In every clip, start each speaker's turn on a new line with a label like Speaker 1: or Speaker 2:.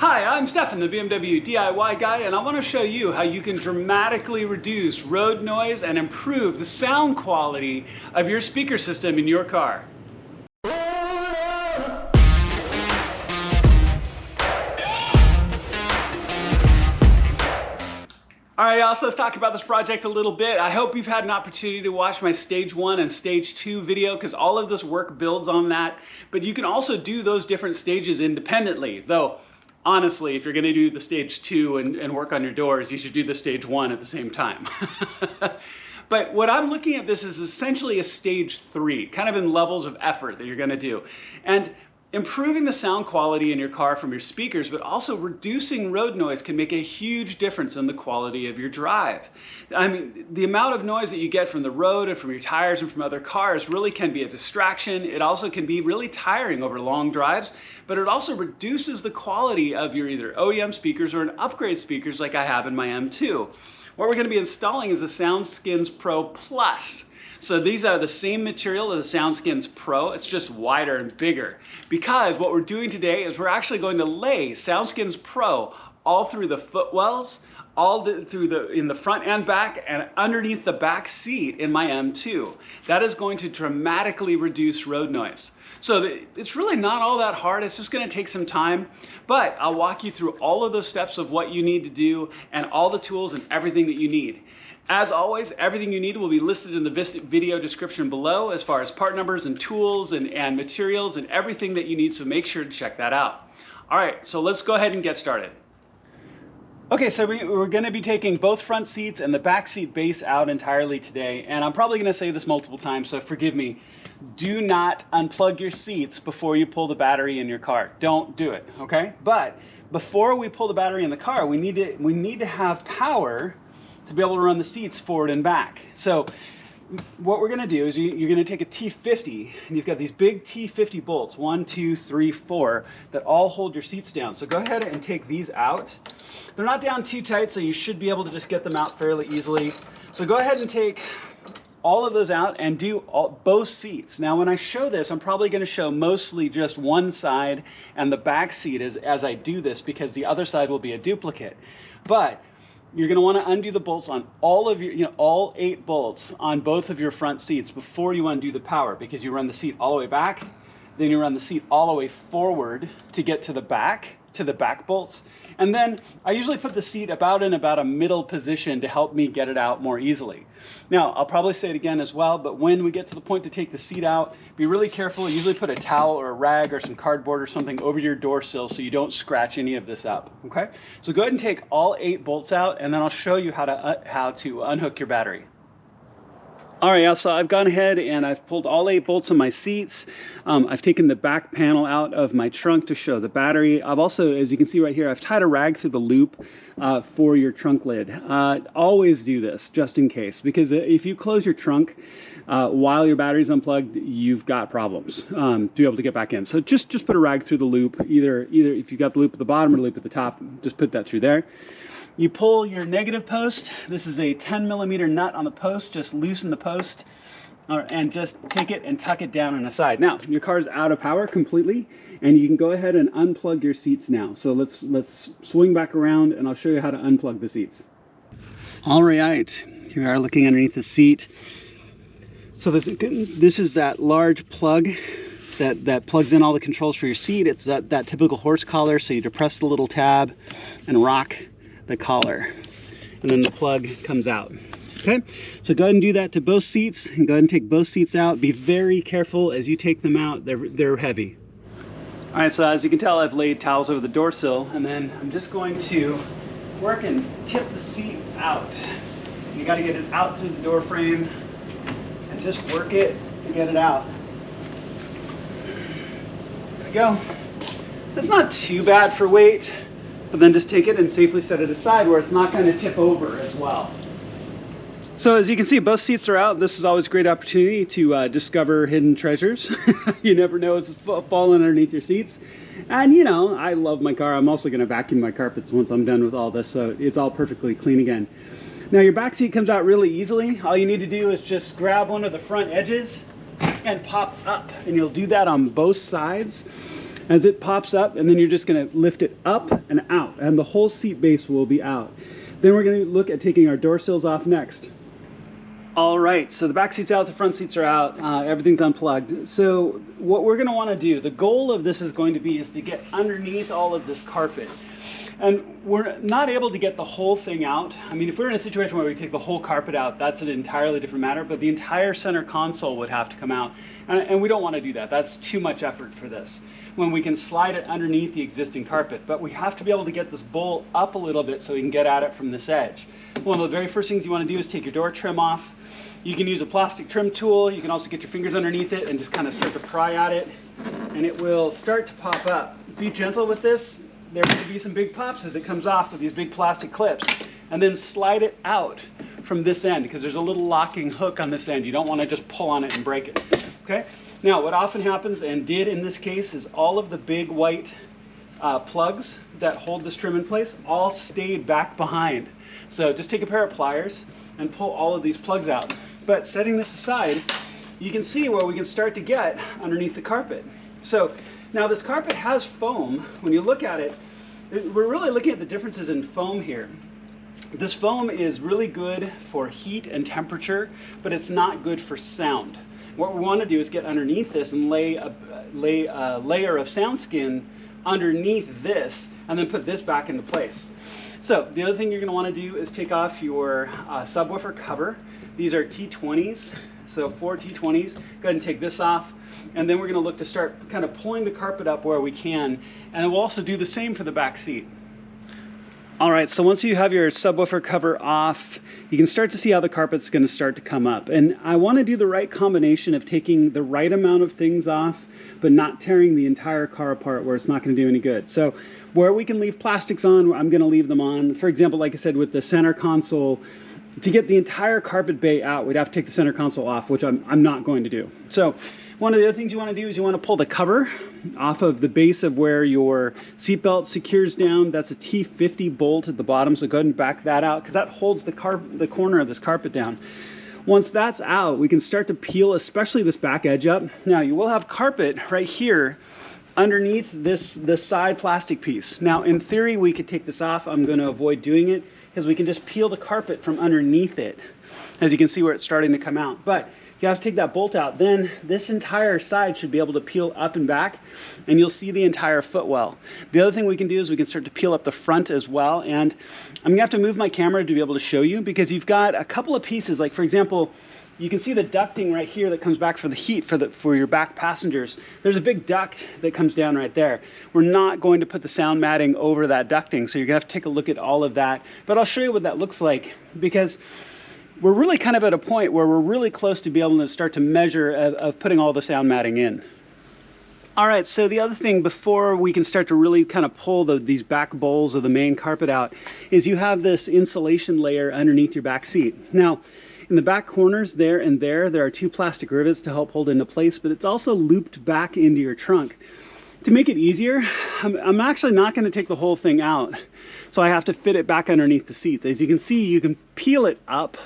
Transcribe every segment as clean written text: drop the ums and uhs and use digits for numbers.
Speaker 1: Hi, I'm Stefan, the BMW DIY guy, and I want to show you how you can dramatically reduce road noise and improve the sound quality of your speaker system in your car. All right, y'all, so let's talk about this project a little bit. I hope you've had an opportunity to watch my stage 1 and stage 2 video because all of this work builds on that. But you can also do those different stages independently, though honestly, if you're gonna do the stage 2 and work on your doors, you should do the stage 1 at the same time. But what I'm looking at this is essentially a stage 3, kind of in levels of effort that you're gonna do. And improving the sound quality in your car from your speakers, but also reducing road noise can make a huge difference in the quality of your drive. I mean, the amount of noise that you get from the road and from your tires and from other cars really can be a distraction. It also can be really tiring over long drives, but it also reduces the quality of your either OEM speakers or an upgrade speakers like I have in my M2. What we're going to be installing is the Soundskins Pro Plus. So these are the same material as the Soundskins Pro, it's just wider and bigger. Because what we're doing today is we're actually going to lay Soundskins Pro all through the footwells, in the front and back, and underneath the back seat in my M2. That is going to dramatically reduce road noise. So it's really not all that hard, it's just gonna take some time, but I'll walk you through all of those steps of what you need to do and all the tools and everything that you need. As always, everything you need will be listed in the video description below as far as part numbers and tools and materials and everything that you need, so make sure to check that out. All right, so let's go ahead and get started. Okay, so we're gonna be taking both front seats and the back seat base out entirely today, and I'm probably gonna say this multiple times, so forgive me. Do not unplug your seats before you pull the battery in your car. Don't do it, okay? But before we pull the battery in the car, we need to have power to be able to run the seats forward and back. So what we're gonna do is you're gonna take a T50, and you've got these big T50 bolts, 1, 2, 3, 4, that all hold your seats down. So go ahead and take these out. They're not down too tight, so you should be able to just get them out fairly easily. So go ahead and take all of those out and do both seats. Now when I show this, I'm probably gonna show mostly just one side and the back seat as I do this, because the other side will be a duplicate. But you're going to want to undo the bolts on all of your, all 8 bolts on both of your front seats before you undo the power, because you run the seat all the way back, then you run the seat all the way forward to get to the back bolts. And then I usually put the seat about a middle position to help me get it out more easily. Now, I'll probably say it again as well, but when we get to the point to take the seat out, be really careful. Usually put a towel or a rag or some cardboard or something over your door sill so you don't scratch any of this up, okay? So go ahead and take all 8 bolts out, and then I'll show you how to unhook your battery. All right, so I've gone ahead and I've pulled all 8 bolts on my seats. I've taken the back panel out of my trunk to show the battery. I've also, as you can see right here, I've tied a rag through the loop for your trunk lid. Always do this, just in case, because if you close your trunk while your battery's unplugged, you've got problems to be able to get back in. So just put a rag through the loop, either if you've got the loop at the bottom or the loop at the top, just put that through there. You pull your negative post. This is a 10mm nut on the post. Just loosen the post and just take it and tuck it down on the side. Now, your car's out of power completely, and you can go ahead and unplug your seats now. So let's swing back around, and I'll show you how to unplug the seats. All right, here we are looking underneath the seat. So this is that large plug that plugs in all the controls for your seat. It's that typical horse collar, so you depress the little tab and rock the collar, and then the plug comes out. Okay, so go ahead and do that to both seats, and go ahead and take both seats out. Be very careful as you take them out. They're heavy. All right, so as you can tell, I've laid towels over the door sill, and then I'm just going to work and tip the seat out. You got to get it out through the door frame and just work it to get it out. There we go. That's not too bad for weight, but then just take it and safely set it aside where it's not going to tip over as well. So as you can see, both seats are out. This is always a great opportunity to discover hidden treasures. You never know what's falling underneath your seats. And you know, I love my car. I'm also going to vacuum my carpets once I'm done with all this, so it's all perfectly clean again. Now your back seat comes out really easily. All you need to do is just grab one of the front edges and pop up, and you'll do that on both sides. as it pops up, and then you're just going to lift it up and out, and the whole seat base will be out. Then we're going to look at taking our door sills off next. All right, so the back seat's out, the front seats are out, everything's unplugged. So what we're going to want to do, the goal of this is going to be is to get underneath all of this carpet. And we're not able to get the whole thing out. I mean, if we're in a situation where we take the whole carpet out, that's an entirely different matter, but the entire center console would have to come out. And we don't want to do that. That's too much effort for this, when we can slide it underneath the existing carpet. But we have to be able to get this bowl up a little bit so we can get at it from this edge. One of the very first things you want to do is take your door trim off. You can use a plastic trim tool. You can also get your fingers underneath it and just kind of start to pry at it, and it will start to pop up. Be gentle with this. There will be some big pops as it comes off with these big plastic clips, and then slide it out from this end because there's a little locking hook on this end. You don't want to just pull on it and break it. Okay? Now, what often happens, and did in this case, is all of the big white plugs that hold this trim in place all stayed back behind. So just take a pair of pliers and pull all of these plugs out. But setting this aside, you can see where we can start to get underneath the carpet. So now this carpet has foam. When you look at it, we're really looking at the differences in foam here. This foam is really good for heat and temperature, but it's not good for sound. What we want to do is get underneath this and lay a layer of Soundskin underneath this, and then put this back into place. So the other thing you're going to want to do is take off your subwoofer cover. These are T20s, so 4 T20s. Go ahead and take this off, and then we're going to look to start kind of pulling the carpet up where we can, and we'll also do the same for the back seat. All right, so once you have your subwoofer cover off, you can start to see how the carpet's going to start to come up. And I want to do the right combination of taking the right amount of things off, but not tearing the entire car apart where it's not going to do any good. So where we can leave plastics on, I'm going to leave them on. For example, like I said, with the center console, to get the entire carpet bay out, we'd have to take the center console off, which I'm not going to do. So one of the other things you want to do is you want to pull the cover off of the base of where your seatbelt secures down. That's a T50 bolt at the bottom, so go ahead and back that out because that holds the corner of this carpet down. Once that's out, we can start to peel especially this back edge up. Now you will have carpet right here underneath this side plastic piece. Now in theory we could take this off. I'm going to avoid doing it because we can just peel the carpet from underneath it, as you can see where it's starting to come out. But you have to take that bolt out. Then this entire side should be able to peel up and back, and you'll see the entire footwell. The other thing we can do is we can start to peel up the front as well. And I'm gonna have to move my camera to be able to show you, because you've got a couple of pieces. Like for example, you can see the ducting right here that comes back for the heat for your back passengers. There's a big duct that comes down right there. We're not going to put the sound matting over that ducting, so you're gonna have to take a look at all of that. But I'll show you what that looks like, because we're really kind of at a point where we're really close to be able to start to measure of putting all the sound matting in. All right, so the other thing before we can start to really kind of pull these back bowls of the main carpet out is you have this insulation layer underneath your back seat. Now, in the back corners there are 2 plastic rivets to help hold into place, but it's also looped back into your trunk. To make it easier, I'm actually not going to take the whole thing out, so I have to fit it back underneath the seats. As you can see, you can peel it up.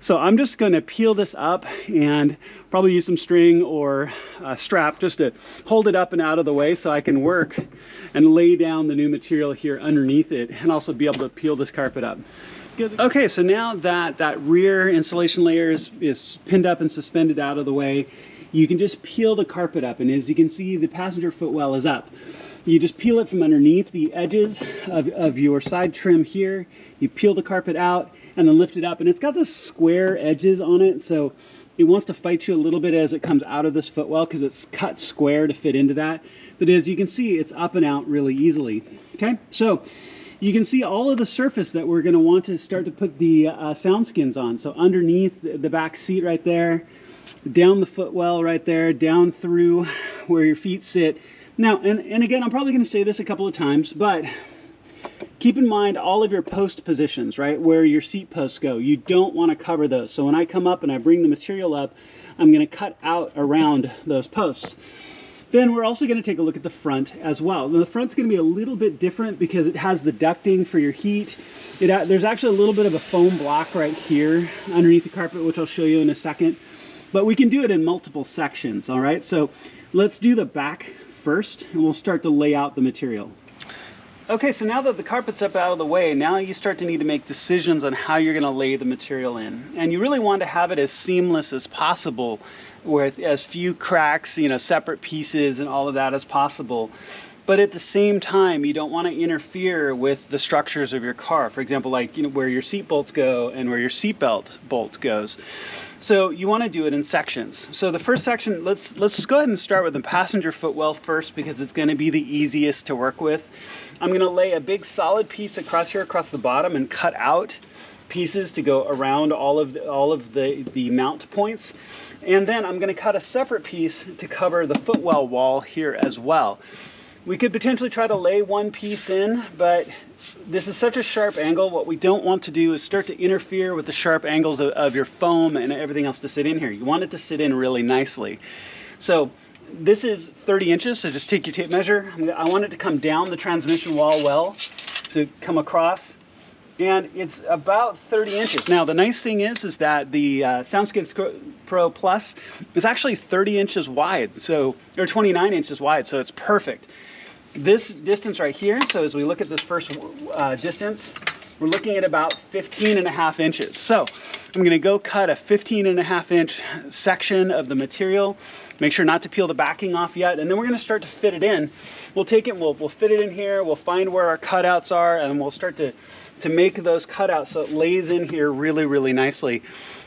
Speaker 1: So I'm just going to peel this up and probably use some string or a strap just to hold it up and out of the way so I can work and lay down the new material here underneath it, and also be able to peel this carpet up. Okay, so now that rear insulation layer is pinned up and suspended out of the way, you can just peel the carpet up, and as you can see, the passenger footwell is up. You just peel it from underneath the edges of your side trim here. You peel the carpet out and then lift it up, and it's got the square edges on it, so it wants to fight you a little bit as it comes out of this footwell because it's cut square to fit into that. But as you can see, it's up and out really easily. Okay, so you can see all of the surface that we're going to want to start to put the Soundskins on. So underneath the back seat right there, down the footwell right there, down through where your feet sit. Now, and again, I'm probably going to say this a couple of times, but keep in mind all of your post positions, right, where your seat posts go. You don't want to cover those. So when I come up and I bring the material up, I'm going to cut out around those posts. Then we're also going to take a look at the front as well. Now, the front's going to be a little bit different because it has the ducting for your heat. There's actually a little bit of a foam block right here underneath the carpet, which I'll show you in a second. But we can do it in multiple sections, all right? So let's do the back first, and we'll start to lay out the material. Okay, so now that the carpet's up out of the way, now you start to need to make decisions on how you're going to lay the material in. And you really want to have it as seamless as possible, with as few cracks, you know, separate pieces and all of that as possible. But at the same time, you don't want to interfere with the structures of your car. For example, like, you know, where your seat bolts go and where your seatbelt bolt goes. So you want to do it in sections. So the first section, let's go ahead and start with the passenger footwell first, because it's going to be the easiest to work with. I'm going to lay a big solid piece across here, across the bottom, and cut out pieces to go around all of the mount points. And then I'm going to cut a separate piece to cover the footwell wall here as well. We could potentially try to lay one piece in, but this is such a sharp angle. What we don't want to do is start to interfere with the sharp angles of your foam and everything else to sit in here. You want it to sit in really nicely. So this is 30 inches, so just take your tape measure. I want it to come down the transmission wall well, to come across. And it's about 30 inches. Now, the nice thing is that the Soundskins Pro Plus is actually 30 inches wide, so, or 29 inches wide, so it's perfect. This distance right here, so as we look at this first distance, we're looking at about 15.5 inches. So I'm gonna go cut a 15.5 inch section of the material. Make sure not to peel the backing off yet, and then we're gonna start to fit it in. We'll take it, we'll fit it in here, we'll find where our cutouts are, and we'll start to make those cutouts so it lays in here really, really nicely.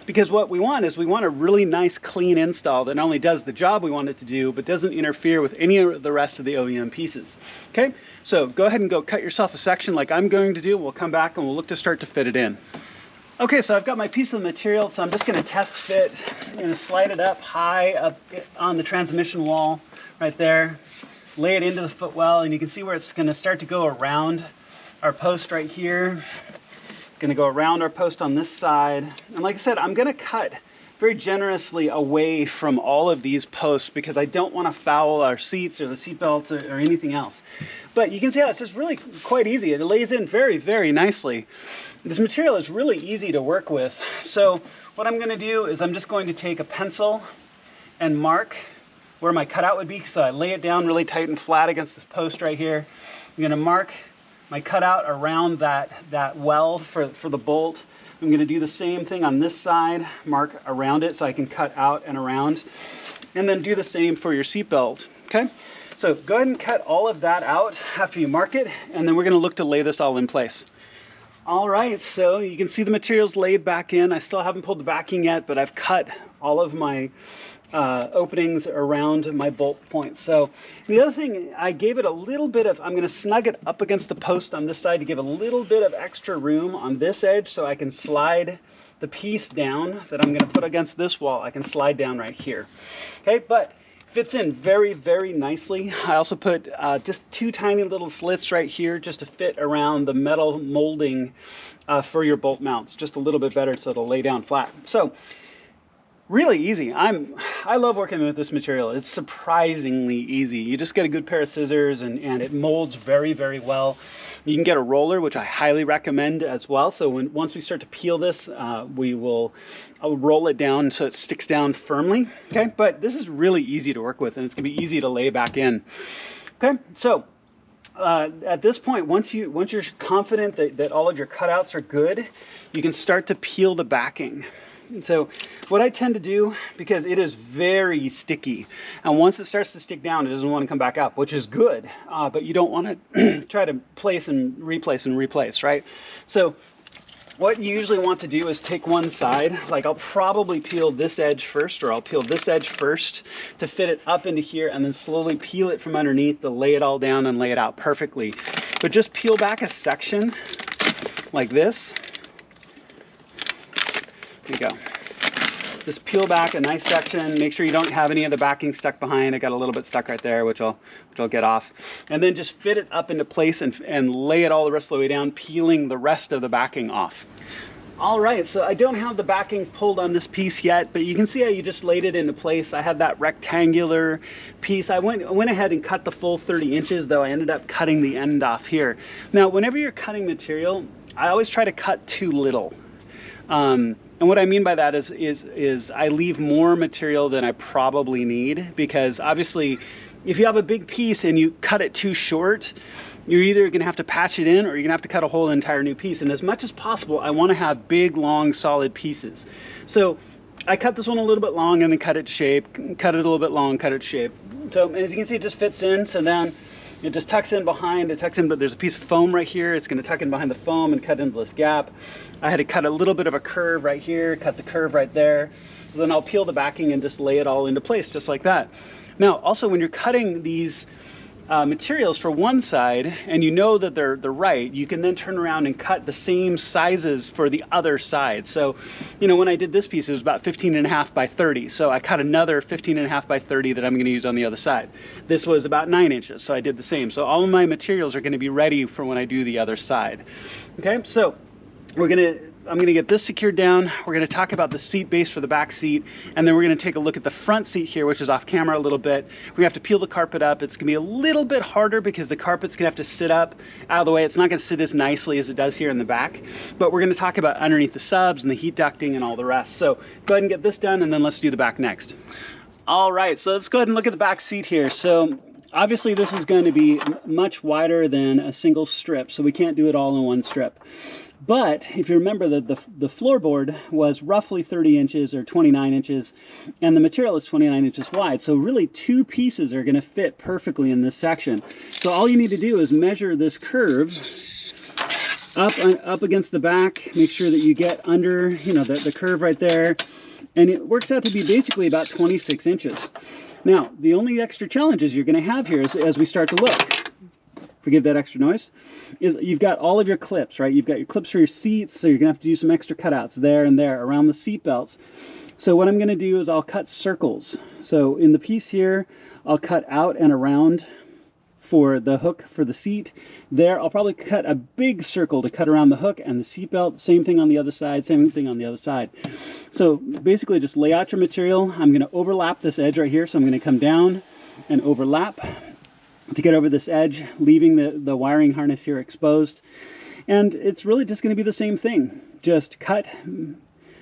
Speaker 1: Because what we want is we want a really nice clean install that not only does the job we want it to do, but doesn't interfere with any of the rest of the OEM pieces. Okay, so go ahead and go cut yourself a section like I'm going to do. We'll come back and we'll look to start to fit it in. Okay, so I've got my piece of the material, so I'm just going to test fit. I'm going to slide it up high up on the transmission wall right there, lay it into the footwell, and you can see where it's going to start to go around our post right here. Going to go around our post on this side, and like I said, I'm going to cut very generously away from all of these posts because I don't want to foul our seats or the seat belts or anything else. But you can see how it's just really quite easy. It lays in very, very nicely. This material is really easy to work with. So what I'm going to do is I'm just going to take a pencil and mark where my cutout would be. So I lay it down really tight and flat against this post right here. I'm going to mark my cutout around that well for the bolt. I'm going to do the same thing on this side, mark around it so I can cut out and around, and then do the same for your seatbelt. Okay, so go ahead and cut all of that out after you mark it, and then we're going to look to lay this all in place. All right, so you can see the materials laid back in. I still haven't pulled the backing yet, but I've cut all of my openings around my bolt points. So the other thing, I gave it a little bit of, I'm going to snug it up against the post on this side to give a little bit of extra room on this edge so I can slide the piece down that I'm going to put against this wall. I can slide down right here. Okay, but fits in very, very nicely. I also put just two tiny little slits right here just to fit around the metal molding for your bolt mounts, just a little bit better so it'll lay down flat. So really easy. I love working with this material. It's surprisingly easy. You just get a good pair of scissors and it molds very, very well. You can get a roller, which I highly recommend as well. So once we start to peel this, I'll roll it down so it sticks down firmly. Okay, but this is really easy to work with, and it's gonna be easy to lay back in. Okay, so at this point, once you're confident that all of your cutouts are good, you can start to peel the backing. So what I tend to do, because it is very sticky, and once it starts to stick down, it doesn't want to come back up, which is good, but you don't want to try to place and replace, right? So what you usually want to do is take one side, like I'll probably peel this edge first, or I'll peel this edge first to fit it up into here, and then slowly peel it from underneath to lay it all down and lay it out perfectly. But just peel back a section like this. There you go. Just peel back a nice section. Make sure you don't have any of the backing stuck behind. I got a little bit stuck right there, which I'll get off. And then just fit it up into place and lay it all the rest of the way down, peeling the rest of the backing off. All right, so I don't have the backing pulled on this piece yet, but you can see how you just laid it into place. I had that rectangular piece. I went ahead and cut the full 30 inches, though I ended up cutting the end off here. Now, whenever you're cutting material, I always try to cut too little. And what I mean by that is I leave more material than I probably need, because obviously if you have a big piece and you cut it too short, you're either going to have to patch it in or you're going to have to cut a whole entire new piece. And as much as possible, I want to have big, long, solid pieces. So I cut this one a little bit long and then cut it to shape, cut it a little bit long, cut it to shape. So as you can see, it just fits in. So then it just tucks in behind, it tucks in, but there's a piece of foam right here. It's going to tuck in behind the foam and cut into this gap. I had to cut a little bit of a curve right here, cut the curve right there. Then I'll peel the backing and just lay it all into place just like that. Now, also when you're cutting these materials for one side and you know that they're right, you can then turn around and cut the same sizes for the other side. So, you know, when I did this piece, it was about 15.5 by 30. So I cut another 15.5 by 30 that I'm going to use on the other side. This was about 9 inches, so I did the same. So all of my materials are going to be ready for when I do the other side. Okay, so I'm going to get this secured down. We're going to talk about the seat base for the back seat, and then we're going to take a look at the front seat here, which is off camera a little bit. We have to peel the carpet up. It's going to be a little bit harder because the carpet's going to have to sit up out of the way. It's not going to sit as nicely as it does here in the back, but we're going to talk about underneath the subs and the heat ducting and all the rest. So go ahead and get this done, and then let's do the back next. All right, so let's go ahead and look at the back seat here. So obviously this is going to be much wider than a single strip, so we can't do it all in one strip. But if you remember that the floorboard was roughly 30 inches or 29 inches, and the material is 29 inches wide. So really 2 pieces are going to fit perfectly in this section. So all you need to do is measure this curve up against the back, make sure that you get under, you know, the curve right there. And it works out to be basically about 26 inches. Now, the only extra challenges you're going to have here is, as we start to look, forgive that extra noise, is you've got all of your clips, right? You've got your clips for your seats, so you're gonna have to do some extra cutouts there and there around the seat belts. So what I'm gonna do is I'll cut circles. So in the piece here, I'll cut out and around for the hook for the seat. There, I'll probably cut a big circle to cut around the hook and the seat belt. Same thing on the other side, same thing on the other side. So basically just lay out your material. I'm gonna overlap this edge right here. So I'm gonna come down and overlap to get over this edge, leaving the wiring harness here exposed. And it's really just going to be the same thing. Just cut,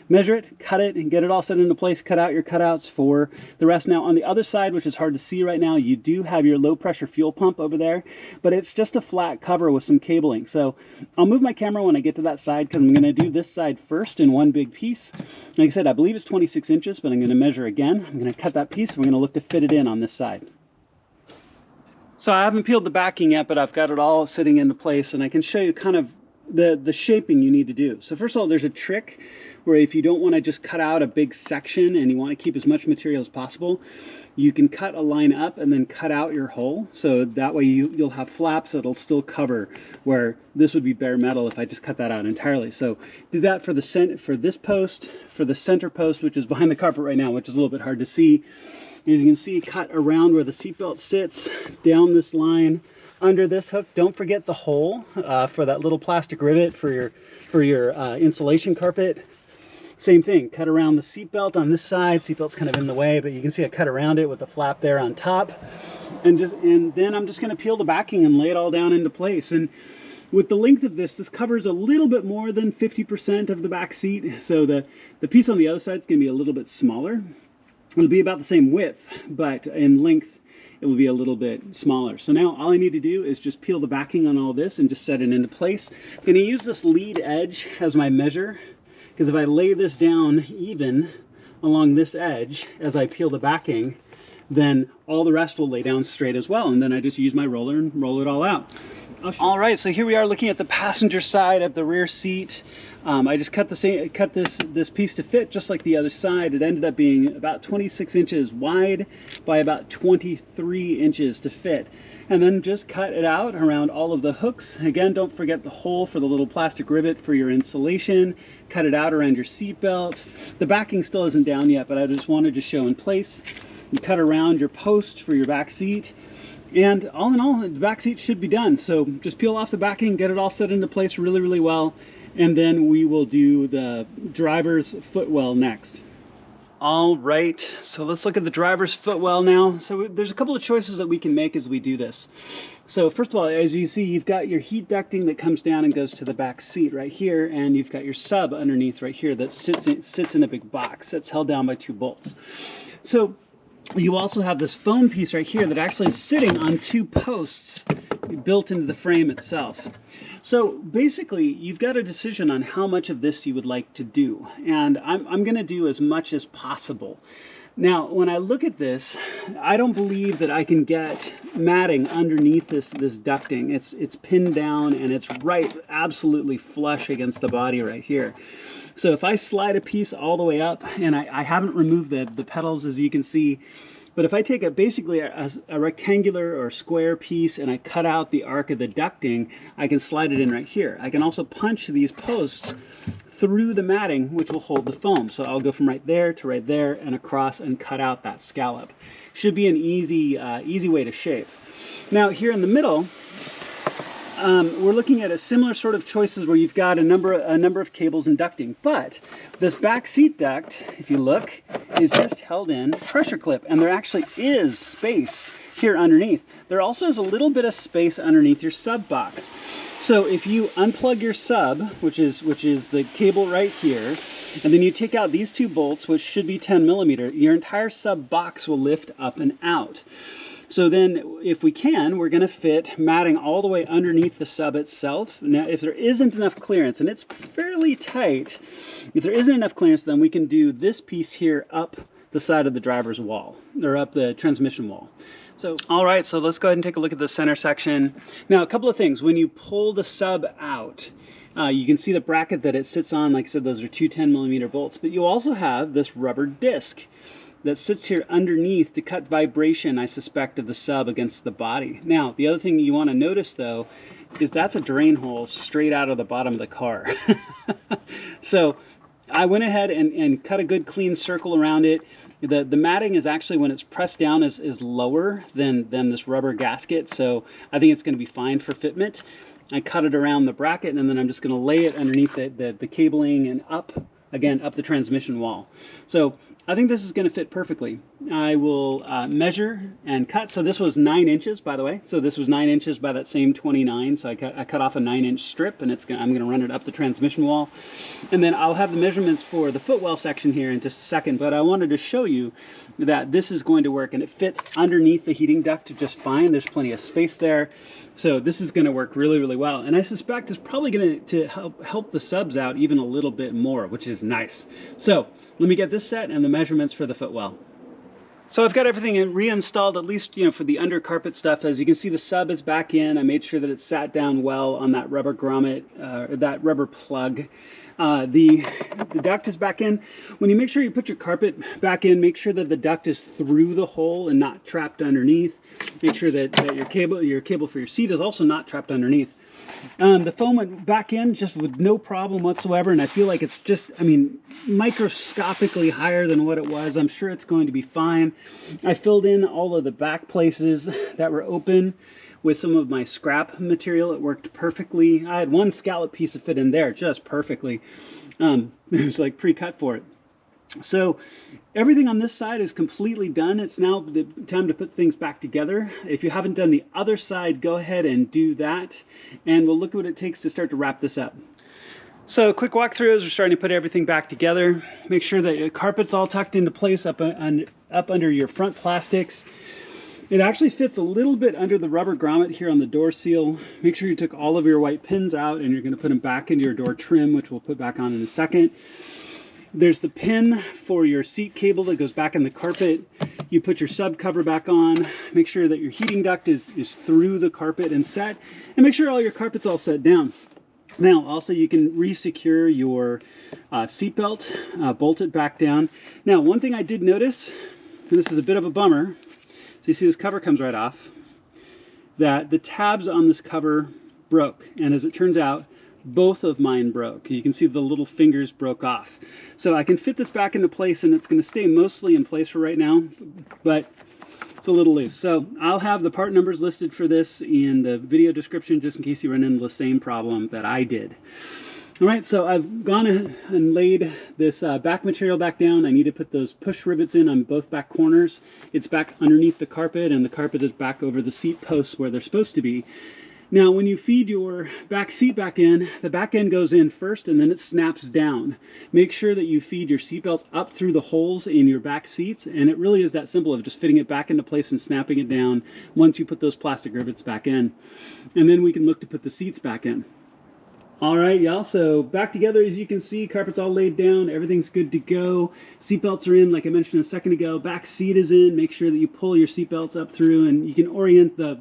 Speaker 1: measure it, cut it, and get it all set into place. Cut out your cutouts for the rest. Now on the other side, which is hard to see right now, you do have your low pressure fuel pump over there, but it's just a flat cover with some cabling. So I'll move my camera when I get to that side because I'm going to do this side first in one big piece. Like I said, I believe it's 26 inches, but I'm going to measure again. I'm going to cut that piece. We're going to look to fit it in on this side. So I haven't peeled the backing yet, but I've got it all sitting into place, and I can show you kind of the shaping you need to do. So first of all, there's a trick where if you don't want to just cut out a big section and you want to keep as much material as possible, you can cut a line up and then cut out your hole. So that way you'll have flaps that'll still cover, where this would be bare metal if I just cut that out entirely. So did that for this post, for the center post, which is behind the carpet right now, which is a little bit hard to see. As you can see, cut around where the seatbelt sits, down this line, under this hook. Don't forget the hole for that little plastic rivet for your insulation carpet. Same thing, cut around the seatbelt on this side. Seatbelt's kind of in the way, but you can see I cut around it with a flap there on top. And then I'm just going to peel the backing and lay it all down into place. And with the length of this covers a little bit more than 50% of the back seat. So the piece on the other side is going to be a little bit smaller. It'll be about the same width, but in length it will be a little bit smaller. So now all I need to do is just peel the backing on all this and just set it into place. I'm going to use this lead edge as my measure, because if I lay this down even along this edge as I peel the backing, then all the rest will lay down straight as well. And then I just use my roller and roll it all out. All right, so here we are looking at the passenger side of the rear seat. I just cut this piece to fit just like the other side. It ended up being about 26 inches wide by about 23 inches to fit. And then just cut it out around all of the hooks. Again, don't forget the hole for the little plastic rivet for your insulation. Cut it out around your seat belt. The backing still isn't down yet, but I just wanted to show in place. You cut around your post for your back seat. And all in all, the back seat should be done. So just peel off the backing, get it all set into place really, really well. And then we will do the driver's footwell next. All right, so let's look at the driver's footwell now. So there's a couple of choices that we can make as we do this. So first of all, as you see, you've got your heat ducting that comes down and goes to the back seat right here, and you've got your sub underneath right here that sits in a big box that's held down by 2 bolts. So you also have this foam piece right here that actually is sitting on two posts built into the frame itself. So basically, you've got a decision on how much of this you would like to do, and I'm going to do as much as possible. Now, when I look at this, I don't believe that I can get matting underneath this ducting. It's pinned down and it's right absolutely flush against the body right here. So if I slide a piece all the way up, and I haven't removed the pedals, as you can see, but if I take basically a rectangular or square piece and I cut out the arc of the ducting, I can slide it in right here. I can also punch these posts through the matting, which will hold the foam. So I'll go from right there to right there and across and cut out that scallop. Should be an easy way to shape. Now here in the middle, we're looking at a similar sort of choices where you've got a number of cables and ducting, but this back seat duct, if you look, is just held in pressure clip, and there actually is space here underneath. There also is a little bit of space underneath your sub box. So if you unplug your sub, which is the cable right here, and then you take out these two bolts, which should be 10 millimeter, your entire sub box will lift up and out. So then, if we can, we're going to fit matting all the way underneath the sub itself. Now, if there isn't enough clearance, and it's fairly tight, if there isn't enough clearance, then we can do this piece here up the side of the driver's wall, or up the transmission wall. So, all right, so let's go ahead and take a look at the center section. Now, a couple of things. When you pull the sub out, you can see the bracket that it sits on. Like I said, those are two 10 millimeter bolts, but you also have this rubber disc that sits here underneath to cut vibration, I suspect, of the sub against the body. Now, the other thing you want to notice, though, is that's a drain hole straight out of the bottom of the car. So I went ahead and cut a good clean circle around it. The matting is actually, when it's pressed down, is lower than this rubber gasket, so I think it's going to be fine for fitment. I cut it around the bracket, and then I'm just going to lay it underneath the cabling and up the transmission wall. So I think this is going to fit perfectly. I will measure and cut. So this was 9 inches, by the way. So this was 9 inches by that same 29. So I cut off a 9-inch strip, and I'm going to run it up the transmission wall. And then I'll have the measurements for the footwell section here in just a second. But I wanted to show you that this is going to work, and it fits underneath the heating duct just fine. There's plenty of space there. So this is going to work really, really well. And I suspect it's probably going to help the subs out even a little bit more, which is nice. So let me get this set and the measurements for the footwell. So I've got everything reinstalled, at least, for the under carpet stuff. As you can see, the sub is back in. I made sure that it sat down well on that rubber grommet, that rubber plug. The duct is back in. When you make sure you put your carpet back in, make sure that the duct is through the hole and not trapped underneath. Make sure that your cable for your seat is also not trapped underneath. The foam went back in just with no problem whatsoever, and I feel like it's just, microscopically higher than what it was. I'm sure it's going to be fine. I filled in all of the back places that were open with some of my scrap material. It worked perfectly. I had one scallop piece of fit in there just perfectly. It was like pre-cut for it. So everything on this side is completely done. It's now the time to put things back together. If you haven't done the other side, go ahead and do that, and we'll look at what it takes to start to wrap this up. So quick walkthrough as we're starting to put everything back together. Make sure that your carpet's all tucked into place up under your front plastics. It actually fits a little bit under the rubber grommet here on the door seal. Make sure you took all of your white pins out, and you're going to put them back into your door trim, which we'll put back on in a second. There's the pin for your seat cable that goes back in the carpet. You put your sub cover back on. Make sure that your heating duct is through the carpet and set. And make sure all your carpet's all set down. Now, also, you can re-secure your seat belt, bolt it back down. Now, one thing I did notice, and this is a bit of a bummer, so you see this cover comes right off, that the tabs on this cover broke. And as it turns out, both of mine broke. You can see the little fingers broke off. So I can fit this back into place, and it's going to stay mostly in place for right now, but it's a little loose. So I'll have the part numbers listed for this in the video description, just in case you run into the same problem that I did. All right, so I've gone and laid this back material back down. I need to put those push rivets in on both back corners. It's back underneath the carpet, and the carpet is back over the seat posts where they're supposed to be. Now, when you feed your back seat back in, the back end goes in first and then it snaps down. Make sure that you feed your seatbelts up through the holes in your back seats, and it really is that simple of just fitting it back into place and snapping it down once you put those plastic rivets back in. And then we can look to put the seats back in. All right, y'all, so back together. As you can see, carpet's all laid down, everything's good to go. Seatbelts are in, like I mentioned a second ago. Back seat is in. Make sure that you pull your seatbelts up through, and you can orient the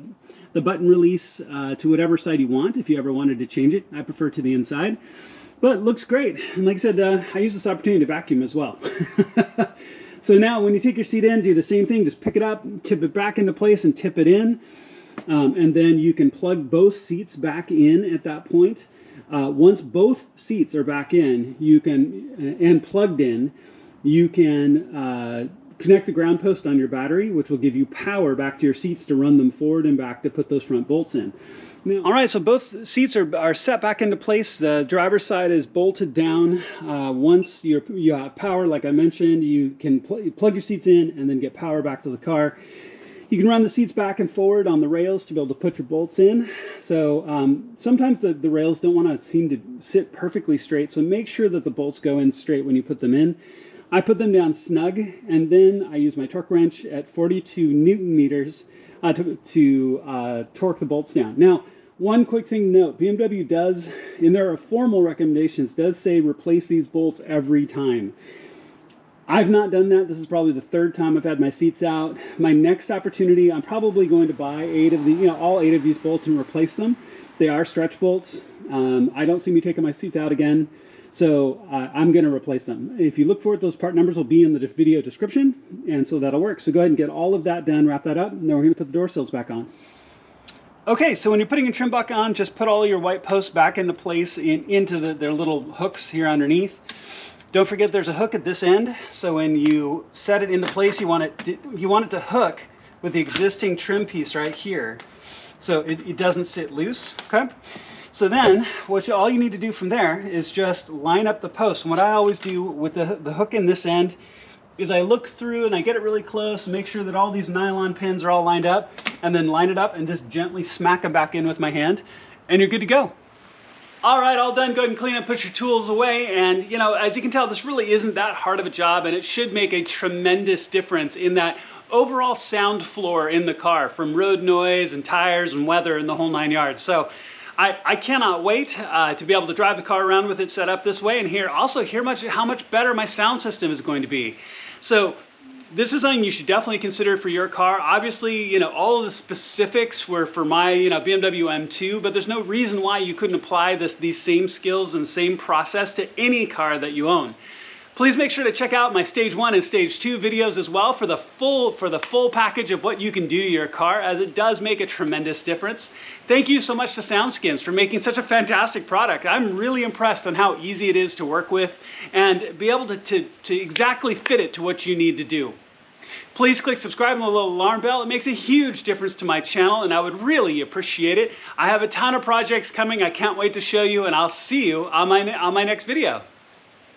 Speaker 1: button release to whatever side you want if you ever wanted to change it. I prefer to the inside, but it looks great. And like I said, I use this opportunity to vacuum as well. So now when you take your seat in, do the same thing. Just pick it up, tip it back into place and tip it in. And then you can plug both seats back in at that point. Once both seats are back in, you can, and plugged in, you can connect the ground post on your battery, which will give you power back to your seats to run them forward and back to put those front bolts in. Now, all right, so both seats are set back into place. The driver's side is bolted down. Once you have power, like I mentioned, you can plug your seats in and then get power back to the car. You can run the seats back and forward on the rails to be able to put your bolts in. So sometimes the rails don't want to seem to sit perfectly straight, so make sure that the bolts go in straight when you put them in. I put them down snug, and then I use my torque wrench at 42 Newton meters to torque the bolts down. Now, one quick thing to note, BMW does, in their formal recommendations, does say replace these bolts every time. I've not done that. This is probably the third time I've had my seats out. My next opportunity, I'm probably going to buy all 8 of these bolts and replace them. They are stretch bolts. I don't see me taking my seats out again. So I'm going to replace them. If you look for it, those part numbers will be in the video description, and so that'll work. So go ahead and get all of that done, wrap that up, and then we're going to put the door sills back on. Okay, so when you're putting your trim buck on, just put all your white posts back into place into their little hooks here underneath. Don't forget there's a hook at this end, so when you set it into place, you want it to hook with the existing trim piece right here, so it doesn't sit loose. Okay. So then, all you need to do from there is just line up the post. And what I always do with the hook in this end is I look through and I get it really close, make sure that all these nylon pins are all lined up, and then line it up and just gently smack them back in with my hand, and you're good to go. All right, all done. Go ahead and clean up, put your tools away, and as you can tell, this really isn't that hard of a job, and it should make a tremendous difference in that overall sound floor in the car, from road noise and tires and weather and the whole 9 yards. So I cannot wait to be able to drive the car around with it set up this way, and hear how much better my sound system is going to be. So this is something you should definitely consider for your car. Obviously, all of the specifics were for my BMW M2, but there's no reason why you couldn't apply these same skills and same process to any car that you own. Please make sure to check out my stage 1 and stage 2 videos as well for the full package of what you can do to your car, as it does make a tremendous difference. Thank you so much to Soundskins for making such a fantastic product. I'm really impressed on how easy it is to work with and be able to exactly fit it to what you need to do. Please click subscribe and the little alarm bell. It makes a huge difference to my channel, and I would really appreciate it. I have a ton of projects coming I can't wait to show you, and I'll see you on my next video.